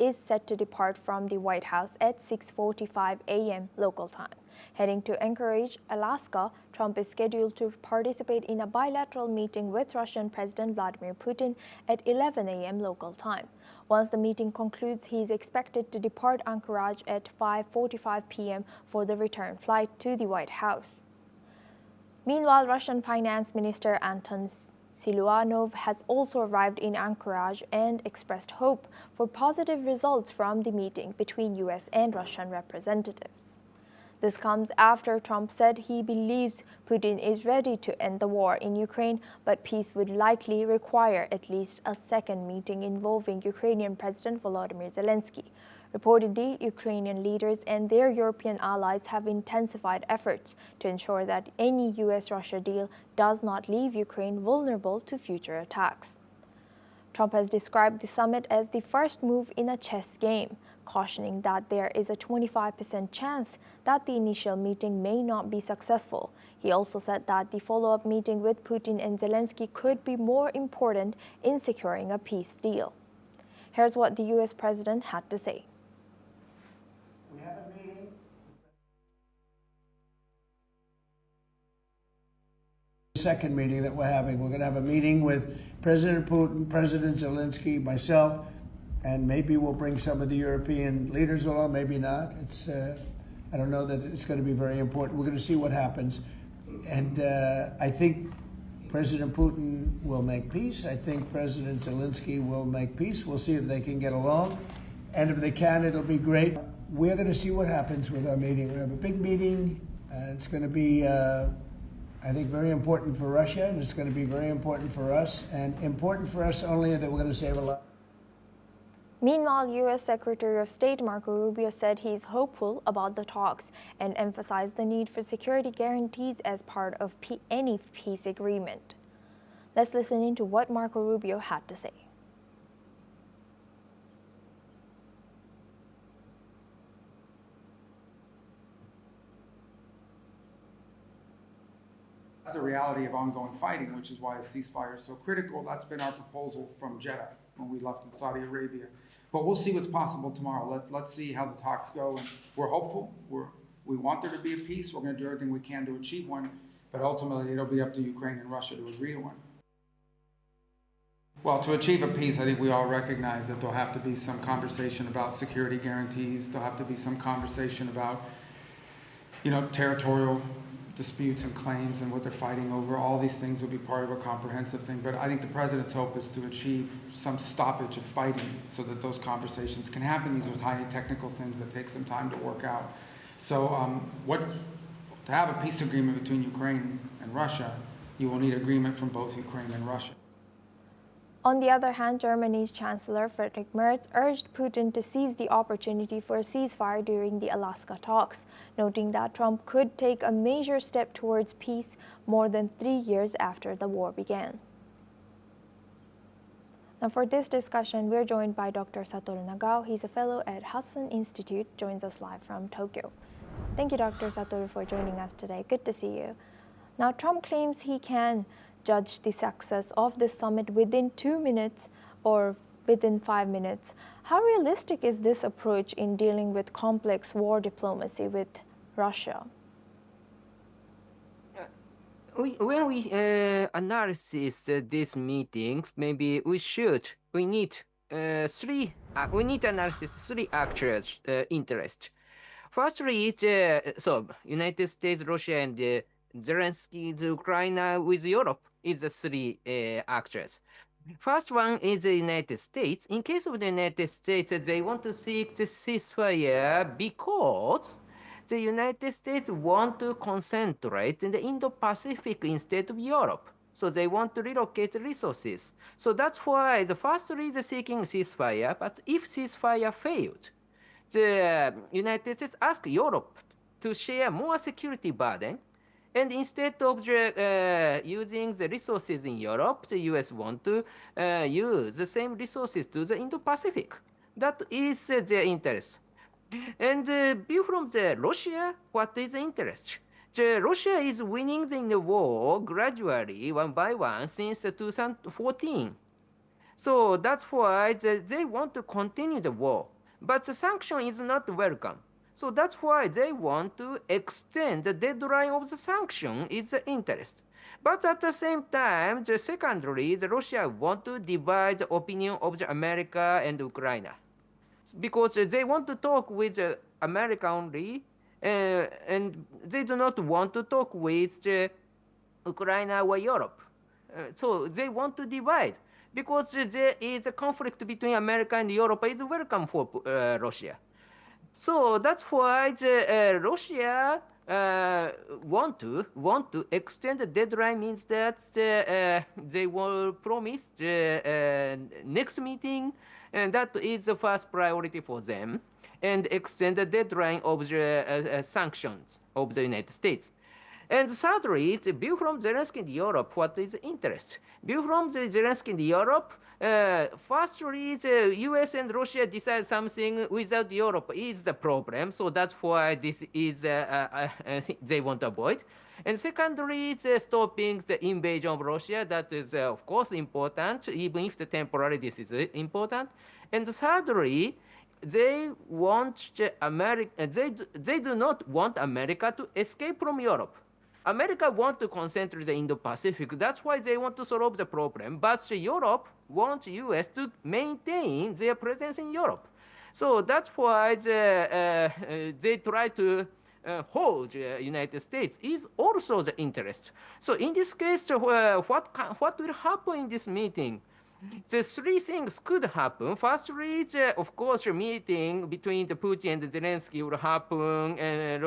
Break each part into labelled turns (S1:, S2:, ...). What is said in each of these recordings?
S1: is set to depart from the White House at 6:45 a.m. local time. Heading to Anchorage, Alaska, Trump is scheduled to participate in a bilateral meeting with Russian President Vladimir Putin at 11 a.m. local time. Once the meeting concludes, he is expected to depart Anchorage at 5:45 p.m. for the return flight to the White House. Meanwhile, Russian Finance Minister Anton Siluanov has also arrived in Anchorage and expressed hope for positive results from the meeting between U.S. and Russian representatives. This comes after Trump said he believes Putin is ready to end the war in Ukraine, but peace would likely require at least a second meeting involving Ukrainian President Volodymyr Zelenskiy. Reportedly, Ukrainian leaders and their European allies have intensified efforts to ensure that any U.S.-Russia deal does not leave Ukraine vulnerable to future attacks. Trump has described the summit as the first move in a chess game, cautioning that there is a 25% chance that the initial meeting may not be successful. He also said that the follow-up meeting with Putin and Zelensky could be more important in securing a peace deal. Here's what the U.S. president had to say.
S2: We have a meeting. Second meeting that we're having. We're going to have a meeting with President Putin, President Zelensky, myself, and maybe we'll bring some of the European leaders along, maybe not. I don't know that it's going to be very important. We're going to see what happens. And I think President Putin will make peace. I think President Zelensky will make peace. We'll see if they can get along. And if they can, it'll be great. We're going to see what happens with our meeting. We have a big meeting. It's going to be, I think, very important for Russia, and it's going to be very important for us, and important for us only that we're going to save a lot.
S1: Meanwhile, U.S. Secretary of State Marco Rubio said he is hopeful about the talks and emphasized the need for security guarantees as part of any peace agreement. Let's listen into what Marco Rubio had to say.
S3: That's the reality of ongoing fighting, which is why a ceasefire is so critical. That's been our proposal from Jeddah when we left in Saudi Arabia. But we'll see what's possible tomorrow. Let's see how the talks go. And we're hopeful. We want there to be a peace. We're going to do everything we can to achieve one. But ultimately, it'll be up to Ukraine and Russia to agree to one. Well, to achieve a peace, I think we all recognize that there'll have to be some conversation about security guarantees. There'll have to be some conversation about, territorial disputes and claims and what they're fighting over. All these things will be part of a comprehensive thing. But I think the president's hope is to achieve some stoppage of fighting so that those conversations can happen. These are tiny technical things that take some time to work out. So to have a peace agreement between Ukraine and Russia, you will need agreement from both Ukraine and Russia.
S1: On the other hand, Germany's Chancellor Friedrich Merz urged Putin to seize the opportunity for a ceasefire during the Alaska talks, noting that Trump could take a major step towards peace more than 3 years after the war began. Now for this discussion, we're joined by Dr. Satoru Nagao. He's a fellow at Hudson Institute, joins us live from Tokyo. Thank you, Dr. Satoru, for joining us today. Good to see you. Now, Trump claims he can judge the success of this summit within 2 minutes or within 5 minutes. How realistic is this approach in dealing with complex war diplomacy with Russia?
S4: When we analyze these meetings, maybe we need to analyze three actual interests. Firstly, United States, Russia, and Zelensky, Ukraine with Europe is the three actors. First one is the United States. In case of the United States, they want to seek the ceasefire because the United States want to concentrate in the Indo-Pacific instead of Europe. So they want to relocate resources. So that's why the first is seeking ceasefire. But if ceasefire failed, the United States asked Europe to share more security burden. And instead of using the resources in Europe, the US want to use the same resources to the Indo-Pacific. That is their interest. And view from the Russia, what is the interest? Russia is winning the war gradually, one by one, since 2014. So that's why they want to continue the war. But the sanction is not welcome. So that's why they want to extend the deadline of the sanction is the interest. But at the same time, the secondary, the Russia want to divide the opinion of the America and Ukraine. Because they want to talk with America only, and they do not want to talk with Ukraine or Europe. So they want to divide because there is a conflict between America and Europe is welcome for Russia. So that's why Russia want to extend the deadline means that they will promise the next meeting, and that is the first priority for them, and extend the deadline of the sanctions of the United States. And thirdly, the view from Zelensky in Europe, what is the interest? View from the Zelensky in Europe, firstly, the US and Russia decide something without Europe is the problem, so that's why this is, they want to avoid. And secondly, stopping the invasion of Russia, that is, of course, important, even if the temporary this is important. And thirdly, they want they do not want America to escape from Europe. America wants to concentrate in the Indo-Pacific. That's why they want to solve the problem. But Europe wants US to maintain their presence in Europe. So that's why they try to hold the United States is also the interest. So in this case, what will happen in this meeting? The three things could happen. Firstly, of course, a meeting between the Putin and Zelensky will happen, and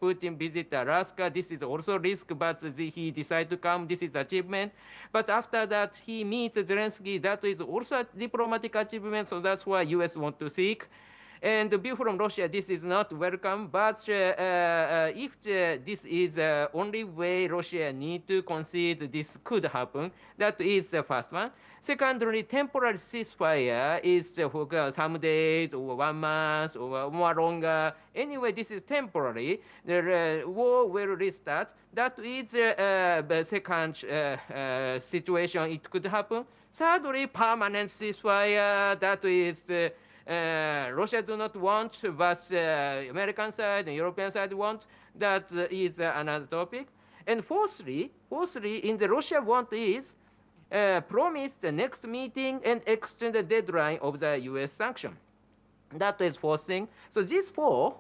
S4: Putin visit Alaska. This is also a risk, but he decided to come. This is achievement. But after that, he meets Zelensky. That is also a diplomatic achievement, so that's why U.S. want to seek. And the view from Russia, this is not welcome, but if this is the only way Russia need to concede this could happen, that is the first one. Secondly, temporary ceasefire is for some days or 1 month or more longer. Anyway, this is temporary. The war will restart. That is the second situation it could happen. Thirdly, permanent ceasefire. That is Russia do not want, but American side and European side want. That is another topic. And fourthly, in the Russia want is promise the next meeting and extend the deadline of the U.S. sanction. That is fourth thing. So these four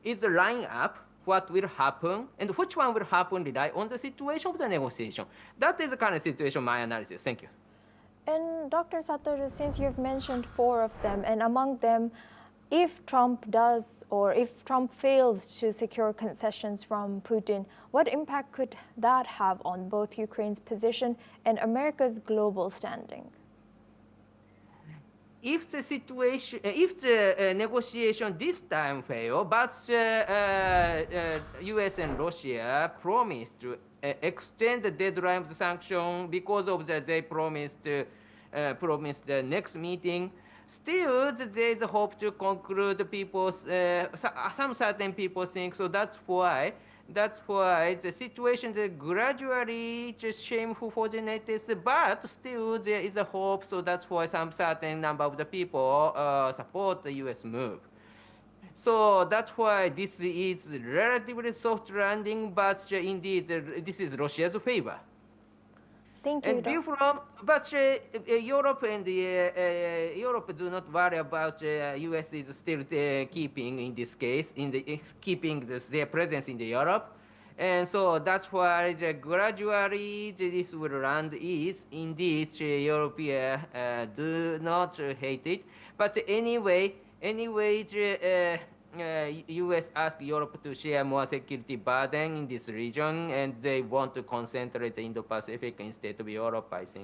S4: is the line up what will happen, and which one will happen rely on the situation of the negotiation. That is the current situation, my analysis. Thank you.
S1: And Dr. Satoru, since you've mentioned 4 of them, and among them, if Trump does or if Trump fails to secure concessions from Putin, what impact could that have on both Ukraine's position and America's global standing?
S4: If the situation, if the negotiation this time fail, but U.S. and Russia promised to extend the deadline of the sanction because of that they promised the next meeting. Still, there is a hope to conclude some certain people think, so that's why the situation is gradually just shameful for the United States, but still there is a hope, so that's why some certain number of the people support the U.S. move. So that's why this is relatively soft landing, but indeed this is Russia's favor.
S1: Thank you.
S4: And but Europe and Europe do not worry about U.S. is still keeping in this case keeping their presence in the Europe, and so that's why gradually this will land is indeed Europeans do not hate it, but anyway. U.S. asked Europe to share more security burden in this region, and they want to concentrate in the Indo-Pacific instead of Europe, I think.